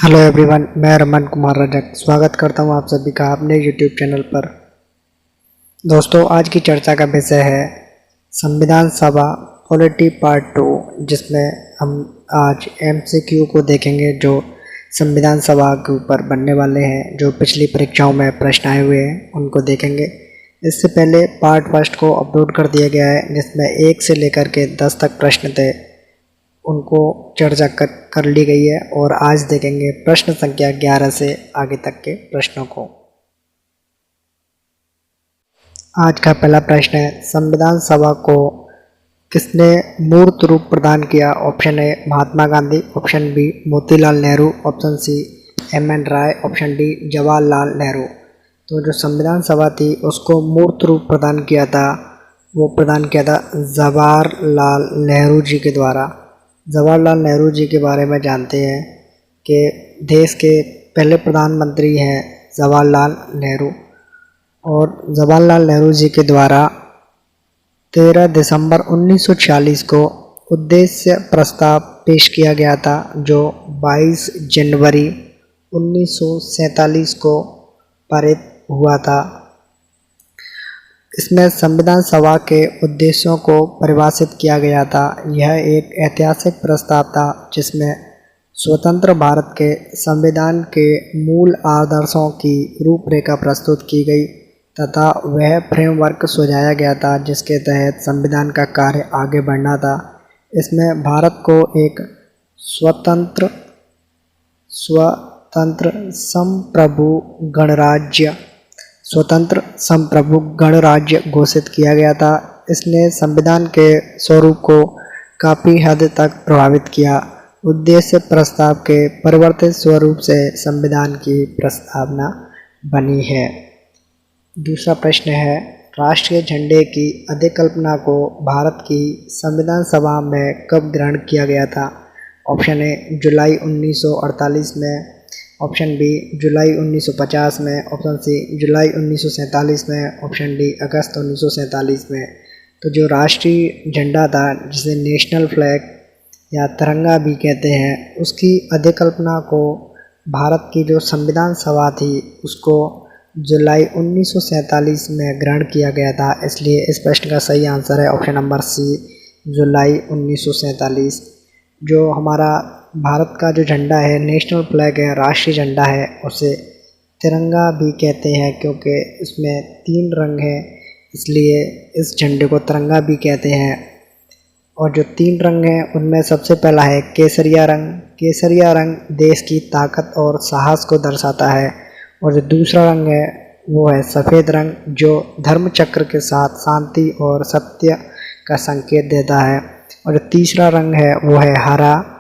Hello everyone, मैं रमन कुमार रजक स्वागत करता हूं आप सभी का अपने यूट्यूब चैनल पर। दोस्तों, आज की चर्चा का विषय है संविधान सभा पॉलिटी पार्ट 2, जिसमें हम आज एमसीक्यू को देखेंगे जो संविधान सभा के ऊपर बनने वाले हैं। जो पिछली परीक्षाओं में प्रश्न आए हुए हैं उनको देखेंगे। इससे पहले पार्ट फर्स्ट को अपलोड कर दिया गया है, जिसमें 1 से लेकर के 10 तक प्रश्न थे, उनको चर्चा कर ली गई है। और आज देखेंगे प्रश्न संख्या 11 से आगे तक के प्रश्नों को। आज का पहला प्रश्न है, संविधान सभा को किसने मूर्त रूप प्रदान किया? Option A Mahatma Gandhi, option B Motilal Nehru, option C M N. Roy, option D Jawaharlal Nehru. तो जो संविधान सभा थी उसको मूर्त रूप प्रदान किया था, वो प्रदान किया था जवाहरलाल नेहरू जी के द्वारा। जवाहरलाल नेहरू जी के बारे में जानते हैं कि देश के पहले प्रधानमंत्री हैं जवाहरलाल नेहरू। और जवाहरलाल नेहरू जी के द्वारा 13 दिसंबर 1946 को उद्देश्य प्रस्ताव पेश किया गया था, जो 22 जनवरी 1947 को पारित हुआ था। इसमें संविधान सभा के उद्देश्यों को परिभाषित किया गया था। यह एक ऐतिहासिक प्रस्ताव था जिसमें स्वतंत्र भारत के संविधान के मूल आदर्शों की रूपरेखा प्रस्तुत की गई तथा वह फ्रेमवर्क सुझाया गया था जिसके तहत संविधान का कार्य आगे बढ़ना था। इसमें भारत को एक स्वतंत्र संप्रभु गणराज्य घोषित किया गया था। इसने संविधान के स्वरूप को काफ़ी हद तक प्रभावित किया। उद्देश्य प्रस्ताव के परिवर्तित स्वरूप से संविधान की प्रस्तावना बनी है। दूसरा प्रश्न है, राष्ट्रीय झंडे की अधिकल्पना को भारत की संविधान सभा में कब ग्रहण किया गया था? ऑप्शन ए जुलाई 1948 में, ऑप्शन बी जुलाई 1950 में, ऑप्शन सी जुलाई 1947 में, ऑप्शन डी अगस्त 1947 में। तो जो राष्ट्रीय झंडा था, जिसे नेशनल फ्लैग या तिरंगा भी कहते हैं, उसकी अधिकल्पना को भारत की जो संविधान सभा थी उसको जुलाई 1947 में ग्रहण किया गया था। इसलिए इस प्रश्न का सही आंसर है ऑप्शन नंबर सी, जुलाई 1947। जो हमारा भारत का जो झंडा है, नेशनल फ्लैग है, राष्ट्रीय झंडा है, उसे तिरंगा भी कहते हैं क्योंकि इसमें 3 रंग हैं, इसलिए इस झंडे को तिरंगा भी कहते हैं। और जो 3 रंग हैं उनमें सबसे पहला है केसरिया रंग। केसरिया रंग देश की ताकत और साहस को दर्शाता है। और जो दूसरा रंग है वो है सफ़ेद रंग, जो धर्म चक्र के साथ शांति और सत्य का संकेत देता है। और जो तीसरा रंग है वो है हरा,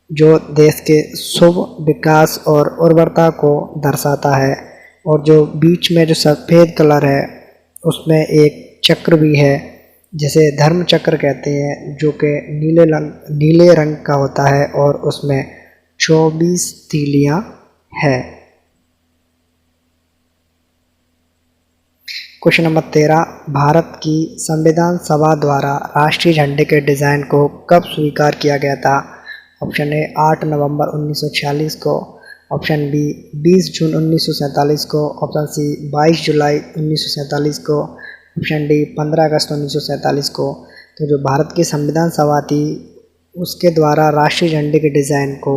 जो देश के शुभ विकास और उर्वरता को दर्शाता है। और जो बीच में जो सफ़ेद कलर है उसमें एक चक्र भी है जिसे धर्म चक्र कहते हैं, जो कि नीले रंग का होता है और उसमें 24 तीलियां है। क्वेश्चन नंबर 13, भारत की संविधान सभा द्वारा राष्ट्रीय झंडे के डिज़ाइन को कब स्वीकार किया गया था? ऑप्शन ए 8 नवंबर 1946 को, ऑप्शन बी 20 जून 1947 को, ऑप्शन सी 22 जुलाई 1947 को, ऑप्शन डी 15 अगस्त 1947 को। तो जो भारत की संविधान सभा थी उसके द्वारा राष्ट्रीय झंडे के डिज़ाइन को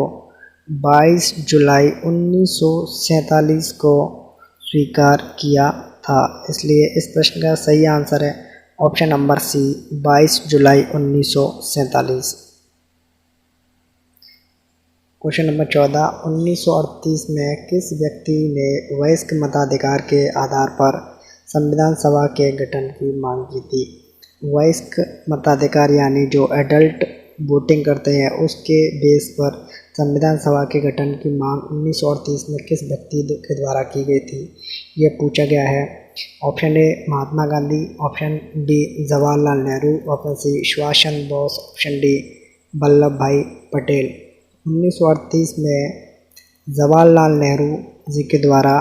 22 जुलाई 1947 को स्वीकार किया था। इसलिए इस प्रश्न का सही आंसर है ऑप्शन नंबर सी, 22 जुलाई 1947। क्वेश्चन नंबर 14, 1938 में किस व्यक्ति ने वयस्क मताधिकार के आधार पर संविधान सभा के गठन की मांग की थी? वयस्क मताधिकार यानी जो एडल्ट वोटिंग करते हैं उसके बेस पर संविधान सभा के गठन की मांग 1938 में किस व्यक्ति के द्वारा की गई थी, यह पूछा गया है। Option A Mahatma Gandhi, option B Jawaharlal Nehru, option C Subhash Chandra Bose, option D Vallabh Bhai Patel. 1938 में जवाहरलाल नेहरू जी के द्वारा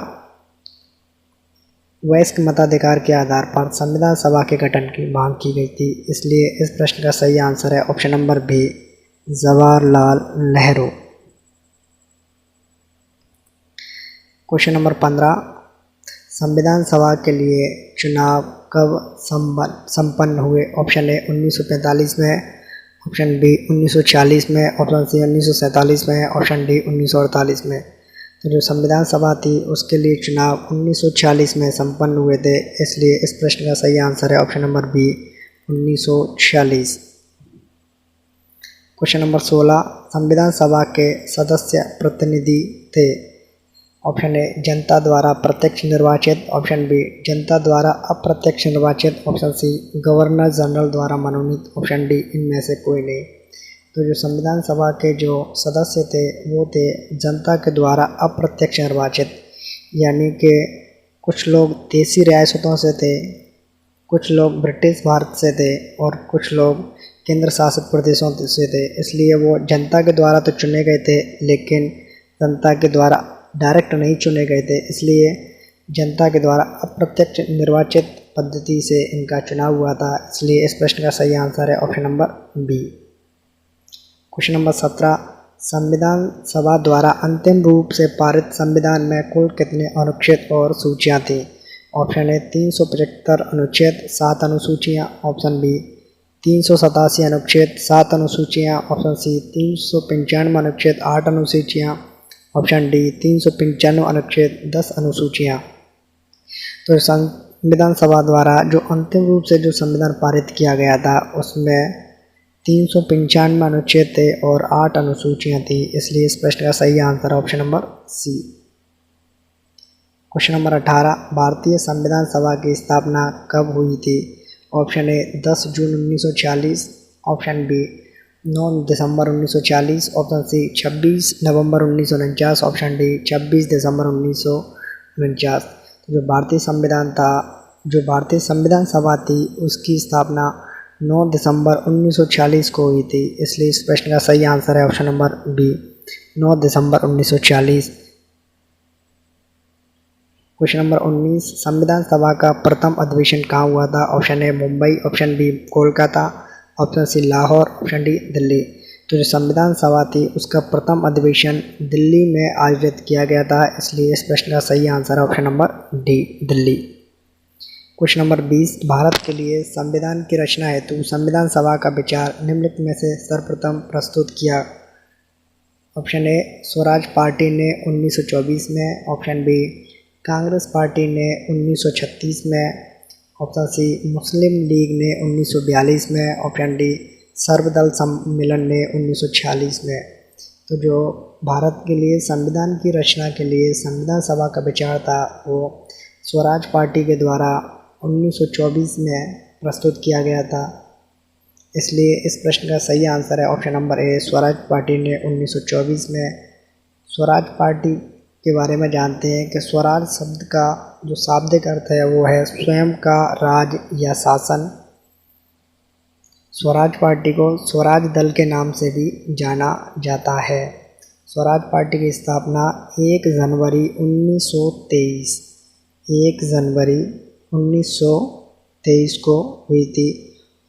वयस्क मताधिकार के आधार पर संविधान सभा के गठन की मांग की गई थी। इसलिए इस प्रश्न का सही आंसर है option number B, Jawaharlal Nehru. Question number 15, संविधान सभा के लिए चुनाव कब संपन्न हुए? ऑप्शन ए 1945 में, ऑप्शन बी 1940 में, ऑप्शन सी 1947 में, ऑप्शन डी 1948 में। तो जो संविधान सभा थी उसके लिए चुनाव 1940 में संपन्न हुए थे, इसलिए इस प्रश्न का सही आंसर है option number B 1940। Question number 16, संविधान सभा के सदस्य प्रतिनिधि थे? ऑप्शन ए जनता द्वारा प्रत्यक्ष निर्वाचित, ऑप्शन बी जनता द्वारा अप्रत्यक्ष निर्वाचित, ऑप्शन सी गवर्नर जनरल द्वारा मनोनीत, ऑप्शन डी इनमें से कोई नहीं। तो जो संविधान सभा के जो सदस्य थे वो थे जनता के द्वारा अप्रत्यक्ष निर्वाचित, यानी कि कुछ लोग देसी रियासतों से थे, कुछ लोग ब्रिटिश भारत से थे और कुछ लोग केंद्र शासित प्रदेशों से थे, इसलिए वो जनता के द्वारा तो चुने गए थे लेकिन जनता के द्वारा डायरेक्ट नहीं चुने गए थे, इसलिए जनता के द्वारा अप्रत्यक्ष निर्वाचित पद्धति से इनका चुनाव हुआ था, इसलिए इस प्रश्न का सही आंसर है option number B. Question number 17, संविधान सभा द्वारा अंतिम रूप से पारित संविधान में कुल कितने अनुच्छेद और सूचियाँ थीं? ऑप्शन ए 375 अनुच्छेद 7 अनुसूचियाँ, ऑप्शन बी 387 अनुच्छेद 7 अनुसूचियाँ, ऑप्शन सी 395 अनुच्छेद 8 अनुसूचियाँ, ऑप्शन डी 395 अनुच्छेद 10 अनुसूचियाँ। तो संविधान सभा द्वारा जो अंतिम रूप से जो संविधान पारित किया गया था उसमें 395 अनुच्छेद थे और 8 अनुसूचियाँ थी, इसलिए इस प्रश्न का सही आंसर है option number C. Question number 18, भारतीय संविधान सभा की स्थापना कब हुई थी? ऑप्शन ए 10 जून 1940, ऑप्शन बी 9 दिसंबर 1940, ऑप्शन सी 26 नवंबर 1949, ऑप्शन डी 26 दिसंबर 1949। तो जो भारतीय संविधान था, जो भारतीय संविधान सभा थी उसकी स्थापना 9 दिसंबर 1940 को हुई थी, इसलिए इस प्रश्न का सही आंसर है ऑप्शन नंबर बी 9 दिसंबर 1940। क्वेश्चन नंबर 19, संविधान सभा का प्रथम अधिवेशन कहाँ हुआ था? Option A Mumbai, option B Kolkata, option C Lahore, option D Delhi. तो जो संविधान सभा थी उसका प्रथम अधिवेशन दिल्ली में आयोजित किया गया था, इसलिए इस प्रश्न का सही आंसर है option number D Delhi. Question number 20, Bharat के लिए संविधान की रचना हेतु संविधान सभा का विचार निम्नलिखित में से सर्वप्रथम प्रस्तुत किया? ऑप्शन ए स्वराज पार्टी ने 1924 में, ऑप्शन बी कांग्रेस पार्टी ने 1936 में, ऑप्शन सी मुस्लिम लीग ने 1942 में, ऑप्शन डी सर्वदल सम्मेलन ने 1946 में। तो जो भारत के लिए संविधान की रचना के लिए संविधान सभा का विचार था वो स्वराज पार्टी के द्वारा 1924 में प्रस्तुत किया गया था, इसलिए इस प्रश्न का सही आंसर है option number A Swaraj party ने 1924 में। स्वराज पार्टी के बारे में जानते हैं कि स्वराज शब्द का जो शाब्दिक अर्थ है वो है स्वयं का राज या शासन। स्वराज पार्टी को स्वराज दल के नाम से भी जाना जाता है। स्वराज पार्टी की स्थापना 1 जनवरी 1923 को हुई थी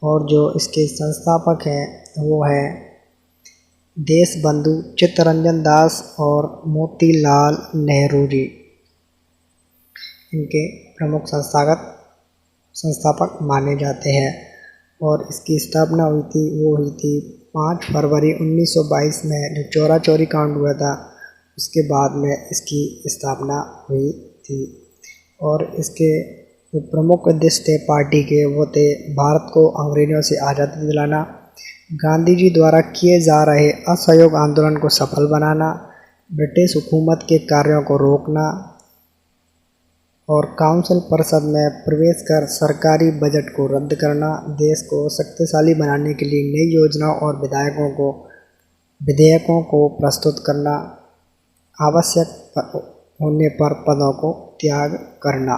और जो इसके संस्थापक हैं वो है देशबंधु चित्तरंजन दास और मोतीलाल नेहरू जी, इनके प्रमुख संस्थापक माने जाते हैं। और इसकी स्थापना हुई थी 5 फरवरी 1922 में, जो चौरा चौरी कांड हुआ था उसके बाद में इसकी स्थापना हुई थी। और इसके जो प्रमुख उद्देश्य थे पार्टी के वो थे भारत को अंग्रेजों से आज़ादी दिलाना, गांधी जी द्वारा किए जा रहे असहयोग आंदोलन को सफल बनाना, ब्रिटिश हुकूमत के कार्यों को रोकना और काउंसिल परिषद में प्रवेश कर सरकारी बजट को रद्द करना, देश को शक्तिशाली बनाने के लिए नई योजनाओं और विधेयकों को प्रस्तुत करना, आवश्यक होने पर पदों को त्याग करना।